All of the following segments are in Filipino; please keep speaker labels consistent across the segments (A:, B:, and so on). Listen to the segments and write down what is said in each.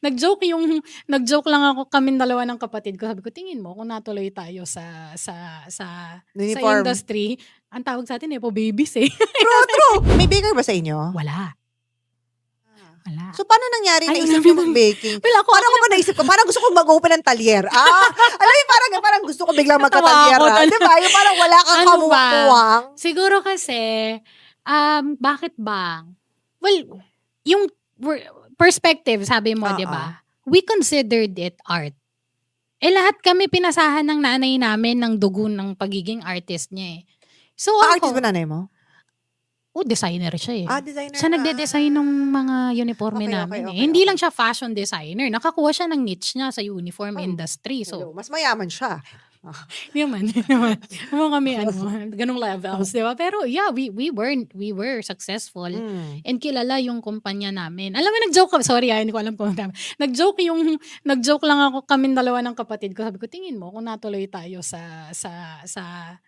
A: Nag-joke yung nag-joke lang ako kaming dalawa ng kapatid ko. Sabi ko, "Tingin mo kung natuloy tayo sa
B: Uniform.
A: industry, ang tawag sa'tin nepo babies, eh."
B: True,
A: Kasi
B: true. May baker ba sa inyo?
A: wala,
B: Ah.
A: wala.
B: So, paano nangyari
A: Ayaw
B: naisip
A: namin
B: niyo
A: ng
B: mag-baking?
A: well,
B: Parang
A: ako
B: ako pa
A: naman
B: naisip ko, parang gusto ko mag-open ng talyer. Alam mo yung parang gusto ko biglang
A: natawa
B: magka-talyer,
A: ako dun.
B: 'di ba? Yung parang wala kang
A: Ano ba,
B: kamuwang-muwang.
A: siguro kasi, bakit ba? Well, yung perspective sabi mo 'di
B: Oo.
A: ba, we considered it art. Eh, lahat kami pinasahan ng nanay namin ng dugo ng pagiging artist niya, eh. So
B: Artist ba
A: ako
B: nanay mo?
A: designer siya, eh.
B: Designer
A: Siya
B: nga.
A: nagde-design nung mga uniporme
B: Okey, okey,
A: namin, eh.
B: okey,
A: Hindi lang
B: okey.
A: siya fashion designer, nakakuha siya ng niche niya sa uniform
B: Hmm.
A: industry.
B: Hello,
A: So,
B: mas mayaman siya.
A: hindi naman, hindi naman. Naman kami gano'ng levels, 'di ba? Pero yeah, we were successful
B: Hmm.
A: and kilala yung kumpanya namin. Alam mo nag-joke sorry, hindi ko alam kung nag-joke lang ako kaming dalawa ng kapatid ko. Sabi ko, "Tingin mo kung natuloy tayo sa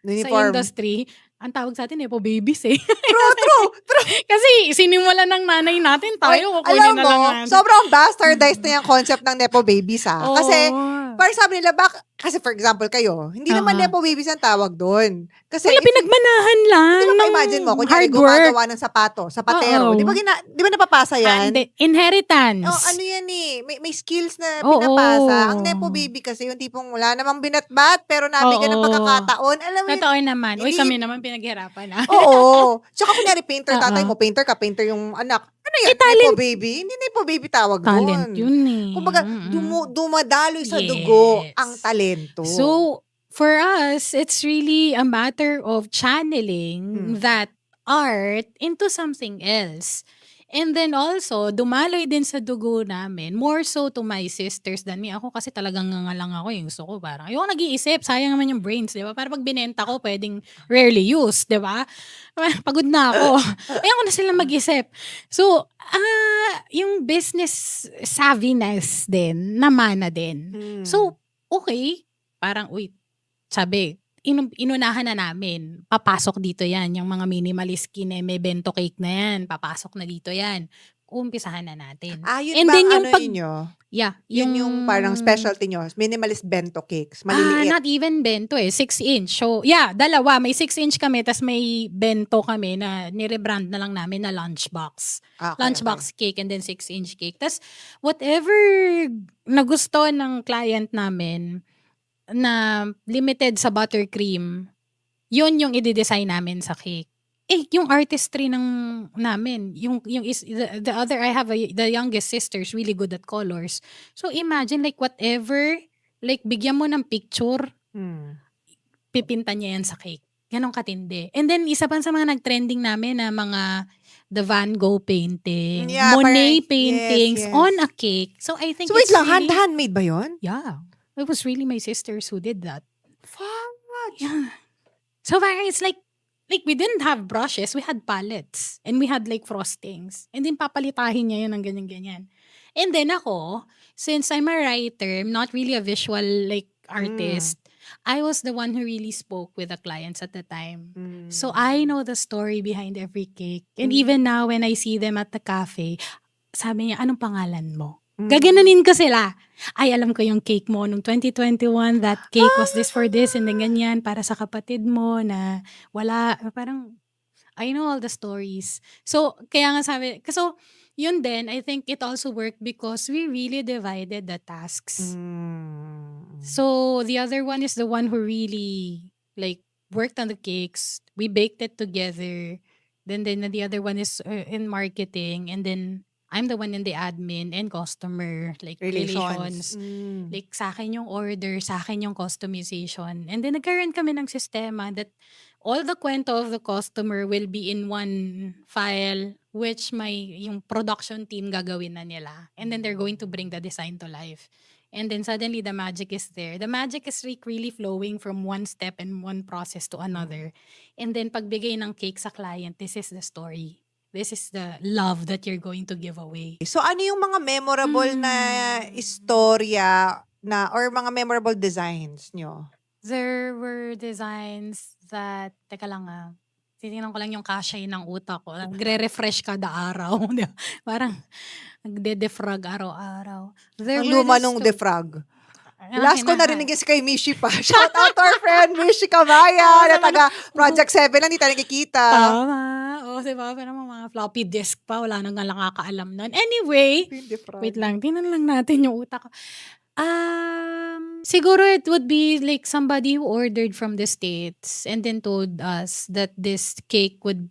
B: Uniform.
A: industry, ang tawag sa'tin nepo babies, eh."
B: True, true, true.
A: Kasi sinimulan ng nanay natin,
B: Uy,
A: tayo
B: alam
A: kukunin na
B: mo,
A: lang natin.
B: sobrang bastardized na yung concept ng nepo babies, Kasi,
A: Oo.
B: parang sabi nila kasi for example kayo, hindi naman
A: Oo.
B: nepo babies ang tawag dun. Kasi
A: Wala,
B: if
A: pinagmanahan lang
B: Hindi ba
A: nung
B: ma-imagine mo, kunyari
A: hard work.
B: gumagawa ng sapato, sapatero,
A: Oo.
B: 'di ba napapasa yan?
A: Hindi, inheritance.
B: Ano yan, eh, may skills na pinapasa. Ang nepo
A: Oo.
B: baby kasi yung tipong wala namang binatbat, pero nabigyan ng
A: Oo.
B: pagkakataon. Alam mo yun,
A: Totoo naman. Uy,
B: hindi
A: kami naman pinaghirapan namin.
B: oo. Tsaka kunyari painter tatay
A: Oo.
B: mo, painter ka, painter yung anak. Ano
A: Eh,
B: yan, nepo
A: talent
B: baby? Hindi nepo baby tawag
A: talent
B: dun.
A: yun, eh.
B: Kumbaga, dumadaloy sa dugo ang
A: Yes.
B: talento.
A: So, for us, it's really a matter of channeling
B: Hmm.
A: that art into something else. And then also, dumaloy din sa dugo namin, more so to my sisters than me. Ako kasi talagang nga lang ako, yung gusto ko parang ayoko nag-iisip, sayang naman yung brains, 'di ba? Para pag binenta ko, pwedeng rarely used, 'di ba? Pagod na ako. Ayoko na silang mag-isip. So, yung business savviness din, namana din.
B: Hmm.
A: So, okay, parang, uy, sabi, inunahan na namin, papasok dito yan, yung mga minimalist kineme bento cake na yan, papasok na dito yan. Uumpisahan na natin.
B: Yun
A: And
B: ba
A: then
B: ang
A: yung
B: ano
A: pag
B: ninyo?
A: yeah,
B: Yun yung parang specialty nyo, minimalist bento cakes, maliliit.
A: not even bento, eh, 6-inch. So, yeah, dalawa, may 6-inch kami tas may bento kami na nire-brand na lang namin na lunchbox.
B: Okay, okay.
A: Lunchbox cake and then 6-inch cake. Tas whatever nagustuhan ng client namin na limited sa buttercream, yun yung ide-design namin sa cake. Eh, yung artistry namin, yung the other, I have the youngest sister's really good at colors. So imagine like whatever, like bigyan mo ng picture,
B: Hmm.
A: pipinta niya yan sa cake. Ganon katindi. And then isa pa sa mga nag-trending namin na mga the Van Gogh painting,
B: Yeah, parang
A: Monet
B: yes,
A: paintings
B: yes.
A: on a cake. So I think
B: So wait
A: it's
B: lang,
A: really,
B: handmade ba yun?
A: yeah, it was really my sisters who did that.
B: Fudge!
A: Yeah. So parang it's like we didn't have brushes, we had palettes. And we had like frostings. And then papalitahin niya yun ng ganyan-ganyan. And then ako, since I'm a writer, I'm not really a visual like artist, I was the one who really spoke with the clients at the time. So I know the story behind every cake. And even now when I see them at the cafe, sabi niya, anong pangalan mo? Gaganunin ko sila. Ay, alam ko yung cake mo nung 2021, that cake was this for this and then ganyan para sa kapatid mo na wala. Parang, I know all the stories. So, kaya nga sabi, so, yun din, I think it also worked because we really divided the tasks. So, the other one is the one who really, like, worked on the cakes. We baked it together. Then the other one is in marketing. And then, I'm the one in the admin and customer, like, relations. Like, sa akin yung order, sa akin yung customization. And then, nagkaroon kami ng sistema that all the kwento of the customer will be in one file, which yung production team gagawin na nila. And then, they're going to bring the design to life. And then, suddenly, the magic is there. The magic is like really flowing from one step and one process to another. And then, pagbigay ng cake sa client, this is the story. This is the love that you're going to give away.
B: So ano yung mga memorable na istorya na or mga memorable designs nyo?
A: There were designs that, teka lang titingnan ko lang yung kasya ng utak ko. Nagre-refresh kada araw. Di ba? Parang nagde-defrag araw-araw. There
B: Ang
A: were
B: luma
A: just
B: nung
A: two.
B: Defrag.
A: Ang
B: Last ko
A: kinaha-
B: narinig is kay Mishi pa. Shout out to our friend Mishi Kamaya na taga Project 7 lang, hindi tayo nakikita.
A: Tama. O, diba? Pero mga floppy disk pa. Wala nang nakakaalam nun. Anyway,
B: Defrag.
A: wait lang. Tingnan lang natin yung utak ko. Siguro it would be like somebody who ordered from the States and then told us that this cake would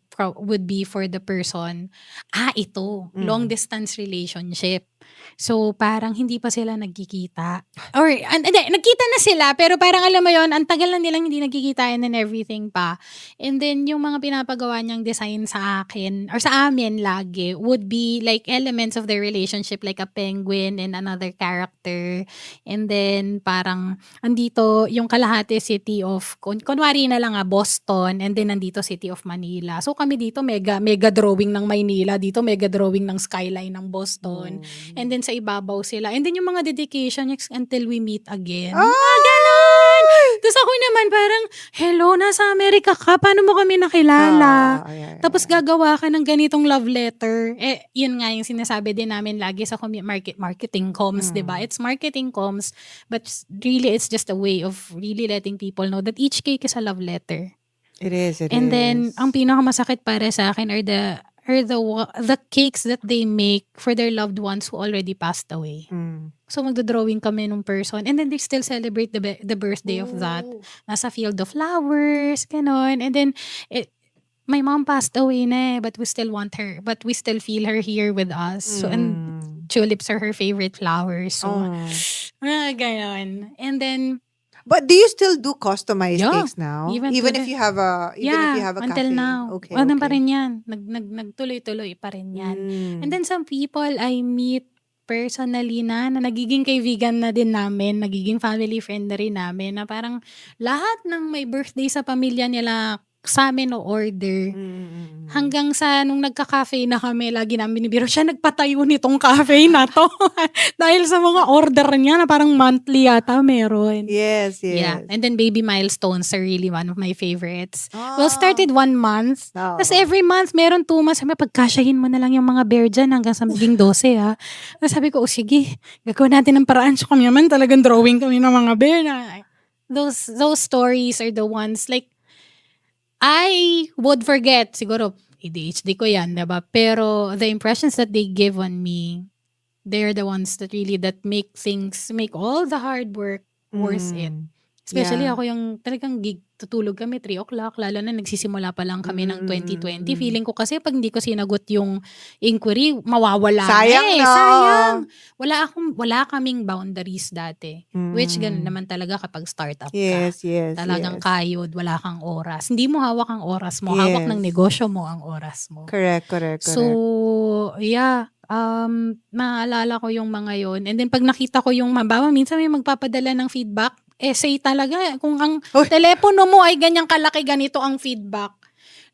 A: be for the person. Ito. Long distance relationship. So, parang hindi pa sila nagkikita. Or, hindi, nagkita na sila, pero parang alam mo yon, ang tagal na nilang hindi nagkikita and everything pa. And then, yung mga pinapagawa niyang design sa akin, or sa amin lagi, would be like elements of their relationship, like a penguin and another character. And then, parang, andito yung kalahati city of, kunwari na lang Boston, and then nandito city of Manila. So, kami dito, mega drawing ng Maynila, dito mega drawing ng skyline ng Boston. And then sa ibabaw sila. And then yung mga dedication until we meet again. Ganon! Tapos ako naman parang, hello, nasa Amerika ka, paano mo kami nakilala? Tapos gagawa ka ng ganitong love letter. Yun nga yung sinasabi din namin lagi sa marketing comms, diba? It's marketing comms, but really it's just a way of really letting people know that each cake is a love letter.
B: It is.
A: And then, ang pinakamasakit para sa akin are the cakes that they make for their loved ones who already passed away. So, magdodrawing kami nung person. And then, they still celebrate the birthday of that. Nasa field of flowers, ganon. And then, my mom passed away na but we still want her. But we still feel her here with us. So, and tulips are her favorite flowers. So, ganon. And then,
B: but do you still do customized
A: Yeah.
B: cakes now?
A: Even
B: Even
A: to
B: if you have a
A: until
B: cafe?
A: now.
B: Okay.
A: Ano pa rin yan. Nagtuloy-tuloy pa rin yan. And then some people I meet personally na nagiging kaibigan na din namin, nagiging family friend na rin namin, na parang lahat ng may birthday sa pamilya nila sa amin o order. Hanggang sa nung nagka-cafe na kami, lagi namin binibiro, siya nagpatayo nitong cafe na to. Dahil sa mga order niya na parang monthly yata meron.
B: Yes.
A: Yeah. And then baby milestones are really one of my favorites. Well, started 1 month. Tapos every month, meron 2 months. Sabi, pagkasyahin mo na lang yung mga bear dyan hanggang sa maging 12, ha. Tapos sabi ko, sige, gagawin natin ng paraan. So kami naman talagang drawing kami ng mga bear na. Those stories are the ones, like, I would forget, siguro, ADHD ko yan, diba? Pero the impressions that they give on me, they're the ones that really, that make all the hard work worth it. Especially ako yung talagang tutulog kami 3 o'clock, lalo na nagsisimula pa lang kami ng 2020. Feeling ko kasi pag hindi ko sinagot yung inquiry, mawawala
B: Sayang
A: na eh.
B: no?
A: Sayang. Wala kaming boundaries dati. Which ganun naman talaga kapag startup ka.
B: Yes.
A: Talagang kayod, wala kang oras. Hindi mo hawak ang oras mo. Hawak ng negosyo mo ang oras mo.
B: Correct.
A: So, yeah. Maalala ko yung mga yon. And then pag nakita ko yung mabawa, minsan may magpapadala ng feedback. Essay talaga. Kung ang telepono mo ay ganyang kalaki, ganito ang feedback.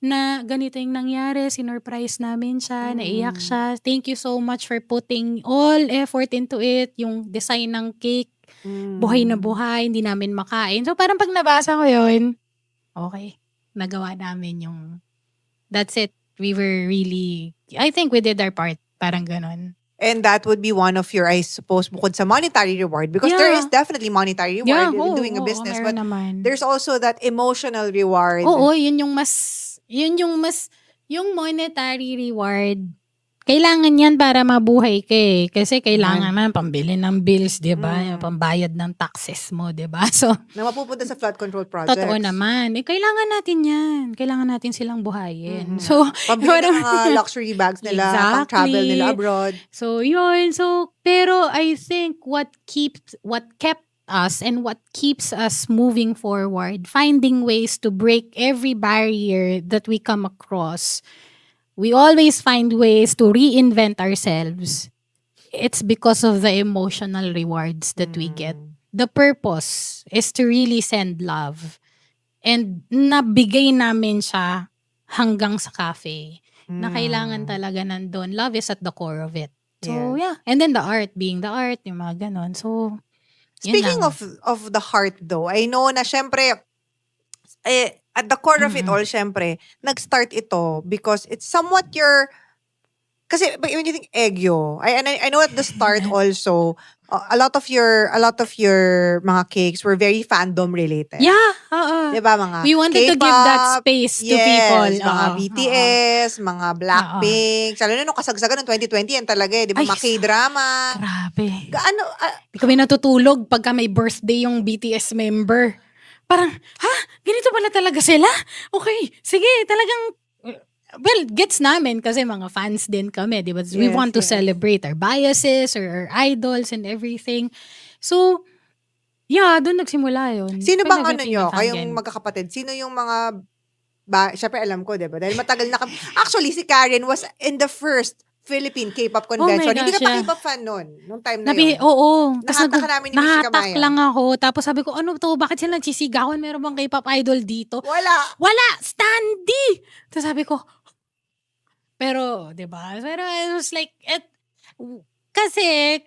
A: Na ganito yung nangyari, sinurprise namin siya, naiyak siya. Thank you so much for putting all effort into it. Yung design ng cake, buhay na buhay, hindi namin makain. So parang pag nabasa ko yun, okay, nagawa namin yung, that's it. We were really, I think we did our part. Parang ganon.
B: And that would be one of your, I suppose, bukod sa monetary reward, because there is definitely monetary reward in doing a business, but
A: naman.
B: there's also that emotional reward.
A: Oo, yung monetary reward, kailangan yan para mabuhay ka eh. Kasi kailangan man pambili ng bills, di ba? Pambayad ng taxes mo, di ba? So,
B: na mapupunta sa flood control projects.
A: totoo naman. Kailangan natin yan. Kailangan natin silang buhayin. So,
B: pambili ng mga luxury bags nila, pang-travel nila abroad.
A: So, yun. So, pero I think what kept us and what keeps us moving forward, finding ways to break every barrier that we come across, we always find ways to reinvent ourselves. It's because of the emotional rewards that we get. The purpose is to really send love. And nabigay namin siya hanggang sa cafe. Na kailangan talaga nandun. Love is at the core of it. So, yeah. And then the art, being the art, yung mga ganon. So,
B: speaking of the heart though, I know na syempre, at the core of it all, syempre, nag-start ito because it's somewhat your Kasi when you think Egyo, I know at the start also, a lot of your mga cakes were very fandom related.
A: Yeah, oo.
B: 'Di ba mga
A: We wanted to give that
B: K-pop,
A: space to people.
B: yes, mga
A: Oo, oo.
B: BTS, mga
A: Oo.
B: Blackpink, lalo na nung kasagsagan ng 2020 yan talaga eh, 'di ba?
A: Ay,
B: Mga K-drama.
A: grabe.
B: Gaano
A: Di kami natutulog pagka may birthday yung BTS member. Parang, ganito pala talaga sila? Okay, sige, talagang, well, gets namin kasi mga fans din kami, di ba? We
B: Yes,
A: want to
B: yes.
A: celebrate our biases or our idols and everything. So, yeah, doon nagsimula yun.
B: Sino
A: Kaya
B: bang
A: naging
B: nyo,
A: fan
B: kayong
A: yan.
B: magkakapatid, sino yung mga syempre alam ko, 'di ba? Dahil matagal na kami. Actually, si Karen was in the first Philippine K-pop
A: Oh my
B: convention. Hindi ka
A: gosh,
B: pa
A: yeah.
B: K-pop fan noon, nung time na yun.
A: Oo. Tas
B: Nahatak ka namin ni Miss
A: nahatak
B: Shikamaya.
A: lang ako. Tapos sabi ko, ano to? Bakit sila nagsisigawan? Meron bang K-pop idol dito?
B: Wala.
A: Standy! Tapos sabi ko, pero, di ba? Pero it was like, kasi,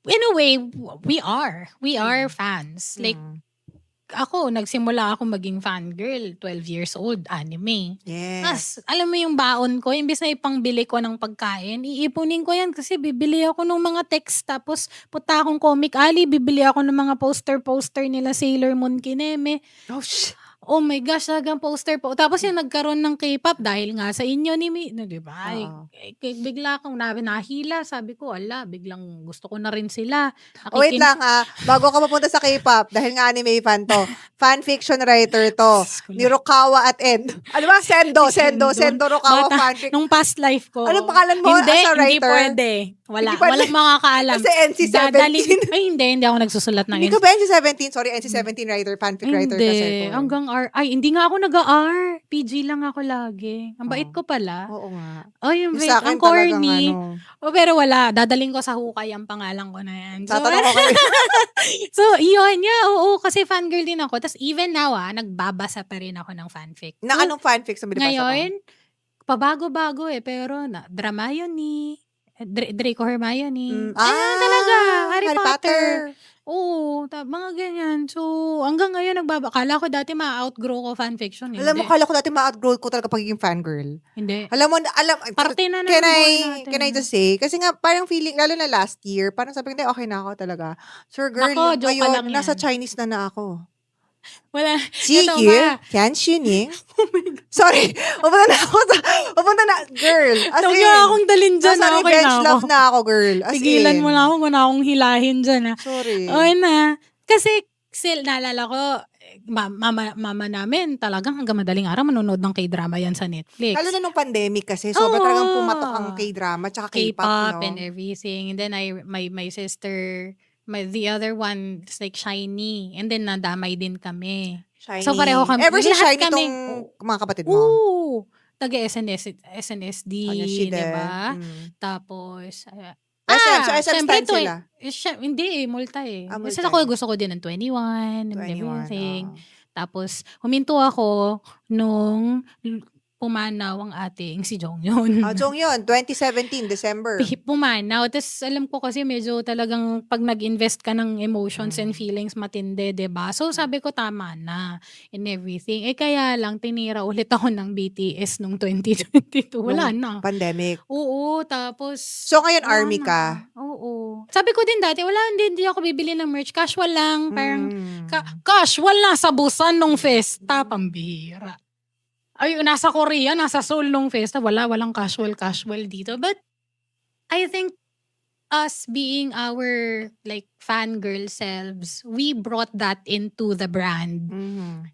A: in a way, we are fans. Like, ako, nagsimula ako maging fangirl, 12 years old, anime.
B: Yes.
A: Tapos, alam mo yung baon ko, imbis na ipangbili ko ng pagkain, iipunin ko yan kasi bibili ako ng mga text. Tapos, punta akong Comic Alley, bibili ako ng mga poster nila Sailor Moon Kineme. Oh my gosh, talagang poster po. Tapos yung nagkaroon ng K-pop dahil nga sa inyo ni no, di ba?
B: Oo.
A: Bigla akong nahila. Sabi ko, biglang gusto ko na rin sila.
B: Wait lang bago ka mapunta sa K-pop, dahil nga anime fan to, fan fiction writer to, ni Rukawa at End. Ano ba? Sendo Rukawa
A: Bata,
B: fanfic.
A: nung past life ko.
B: Anong pangalan mo
A: Hindi,
B: as a
A: hindi
B: writer?
A: pwede. Wala,
B: Hindi pwede.
A: walang makakaalam.
B: Kasi NC-17.
A: Ay, hindi ako nagsusulat ng
B: Hindi ka ba NC-17? Sorry, NC-17 writer, fanfic writer kasi.
A: Hindi, hanggang R. Ay, hindi nga ako nag-R. PG lang ako lagi. Ang bait ko pala.
B: Oo nga.
A: Ay, yung bait.
B: Sa akin
A: Ang corny.
B: talagang
A: Pero wala. Dadaling ko sa hukay ang pangalan ko na yan. So,
B: tatanong ko kayo.
A: so yun. Yeah, oo. Kasi fangirl din ako. Tapos even now, nagbabasa pa rin ako ng fanfic.
B: Na
A: So,
B: anong fanfic sa binabasa mo?
A: ngayon, pabago-bago pero Hermione. Draco Hermione. Ayan talaga. Harry Potter. Oo, mga ganyan. So, hanggang ngayon kala ko dati ma-outgrow ko fanfiction.
B: Alam mo, kala ko dati ma-outgrow ko talaga pagiging fangirl.
A: Hindi.
B: Alam mo,
A: Parte na ng
B: can
A: buhay natin.
B: Can I just say, kasi nga parang feeling, lalo na last year, parang sabi ko, hindi, okay na ako talaga. Sir girl,
A: Nako, joke ka lang
B: ngayon,
A: yan.
B: nasa Chinese na ako.
A: Wala.
B: Sige, can Xuning? Sorry, pupunta na, girl. As
A: Huwag
B: in,
A: niyo akong dalhin dyan.
B: nasa
A: Okay
B: revenge
A: na
B: love
A: ako.
B: na ako, girl. As
A: Tigilan
B: in.
A: mo na ako. Huwag na akong hilahin dyan.
B: Sorry.
A: Okay na. Kasi, naalala ko, mama namin talagang hanggang madaling araw manonood ng K-drama yan sa Netflix.
B: Lalo na nung pandemic kasi, sobrang
A: Oo.
B: talagang pumatok ang K-drama tsaka K-pop, no?
A: and everything. And then my sister, the other one is like Shiny. And then nadamay din kami.
B: Shiny.
A: So pareho kami.
B: Ever si
A: Lahat
B: Shiny
A: kami.
B: tong mga kapatid mo?
A: Oo. SNSD,
B: She
A: di
B: did.
A: ba? Tapos,
B: SM
A: syempre,
B: stan sila?
A: hindi multa eh.
B: Multi.
A: Kasi ako gusto ko din ng 21 and
B: 21,
A: everything.
B: oo.
A: Tapos, huminto ako nung pumanaw ang ating si Jonghyun.
B: Jonghyun, 2017, December.
A: Pumanaw. Tapos, alam ko kasi medyo talagang pag nag-invest ka ng emotions and feelings matindi, diba? So, sabi ko, tama na in everything. Kaya lang, tinira ulit ako ng BTS nung 2022. Wala na.
B: Pandemic.
A: Oo, tapos...
B: So, ngayon,
A: wala
B: army
A: na.
B: ka?
A: Oo. Sabi ko din dati, hindi ako bibili ng merch. Casual lang. Parang,
B: Mm.
A: casual na sa Busan nung festa. Pambihira. Ay, nasa Korea, nasa Seoul nung festa. Walang casual dito. But, I think, us being our, like, fangirl selves, we brought that into the brand.
B: Mhm.